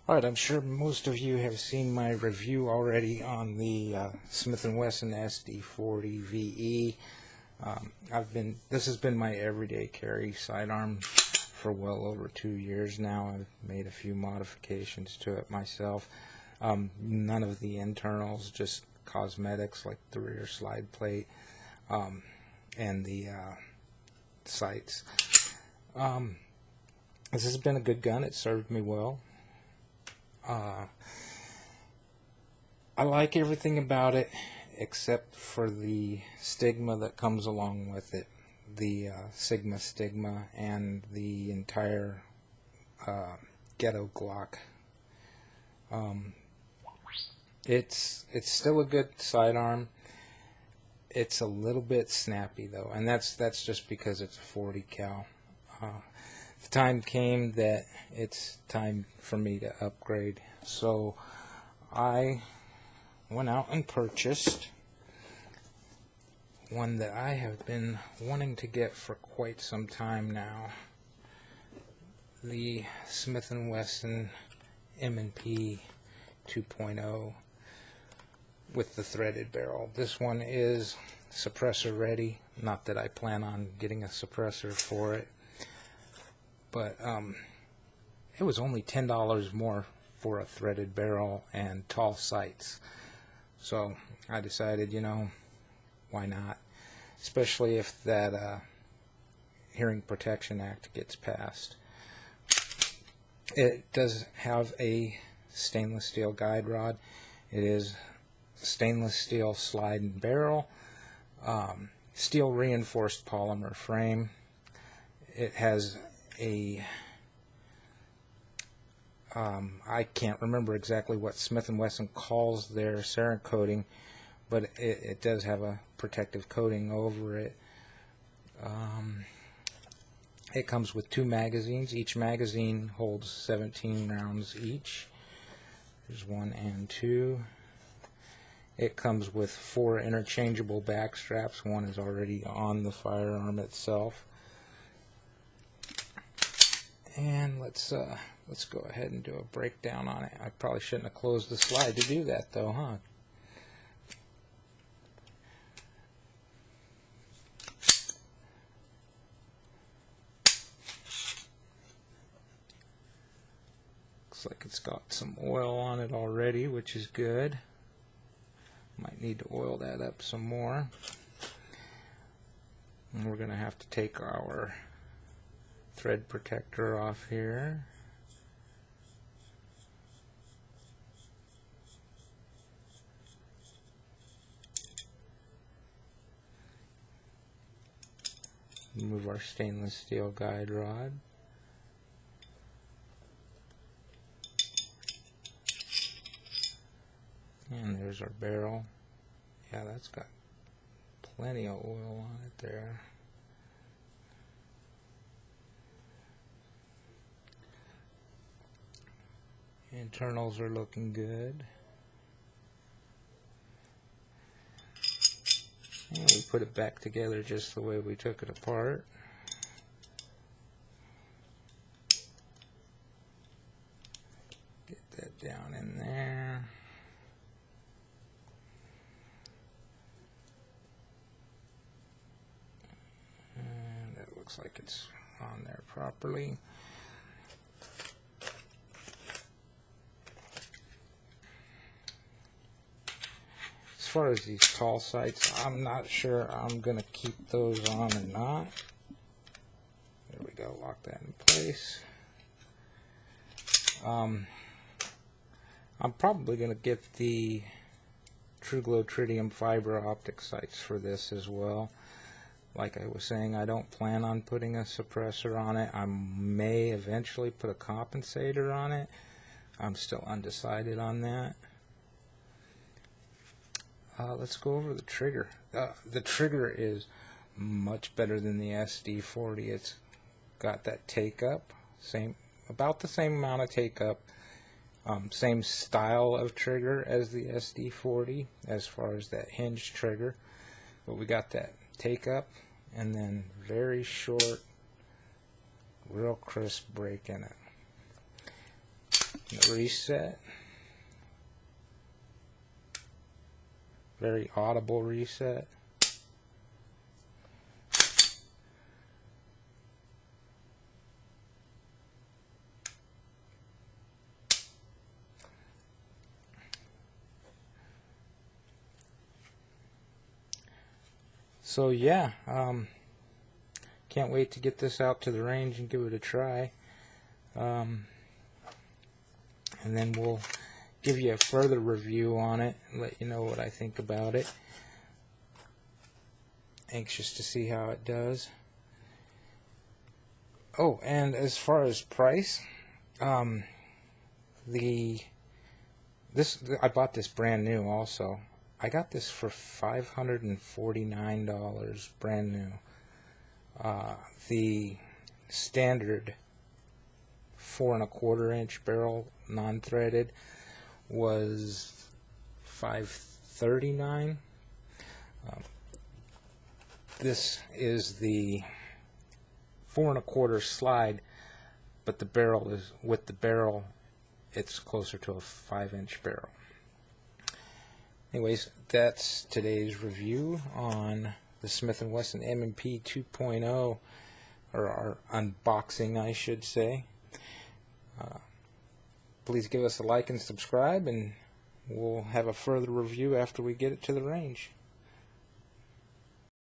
Alright, I'm sure most of you have seen my review already on the Smith & Wesson SD40 VE. This has been my everyday carry sidearm for well over 2 years now. I've made a few modifications to it myself. None of the internals, just cosmetics like the rear slide plate and the sights. This has been a good gun. It served me well. I like everything about it except for the stigma that comes along with it, the Sigma stigma and the entire ghetto Glock. It's still a good sidearm. It's a little bit snappy though, and that's just because it's a 40 cal. The time came that it's time for me to upgrade, so I went out and purchased one that I have been wanting to get for quite some time now, the Smith & Wesson M&P 2.0 with the threaded barrel. This one is suppressor ready, not that I plan on getting a suppressor for it, but it was only $10 more for a threaded barrel and tall sights. So I decided, why not? Especially if that Hearing Protection Act gets passed. It does have a stainless steel guide rod. It is stainless steel slide and barrel, steel reinforced polymer frame. It has a I can't remember exactly what Smith & Wesson calls their sarin coating, but it does have a protective coating over it. It comes with 2 magazines. Each magazine holds 17 rounds each. There's 1 and 2. It comes with 4 interchangeable back straps. One is already on the firearm itself. And let's go ahead and do a breakdown on it. I probably shouldn't have closed the slide to do that though, huh? Looks like it's got some oil on it already, which is good. Might need to oil that up some more. And we're going to have to take our thread protector off here. Remove our stainless steel guide rod. And there's our barrel. Yeah, that's got plenty of oil on it there. Internals are looking good. And we put it back together just the way we took it apart. Get that down in there. And that looks like it's on there properly. As far as these tall sights, I'm not sure I'm going to keep those on or not. There we go, lock that in place. I'm probably going to get the TrueGlow Tritium fiber optic sights for this as well. Like I was saying, I don't plan on putting a suppressor on it. I may eventually put a compensator on it. I'm still undecided on that. Let's go over the trigger. The trigger is much better than the SD40. It's got that take up, about the same amount of take up, same style of trigger as the SD40 as far as that hinge trigger, but we got that take up and then very short, real crisp break in it. The reset. Very audible reset. So yeah, can't wait to get this out to the range and give it a try. And then we'll give you a further review on it and let you know what I think about it. Anxious to see how it does. Oh, and as far as price, I bought this brand new also. I got this for $549 brand new. The standard 4 1/4 inch barrel non-threaded was $539. This is the 4 1/4 slide, but the barrel is, with the barrel, it's closer to a 5-inch barrel. Anyways, that's today's review on the Smith & Wesson M&P 2.0, or our unboxing, I should say. Please give us a like and subscribe, and we'll have a further review after we get it to the range.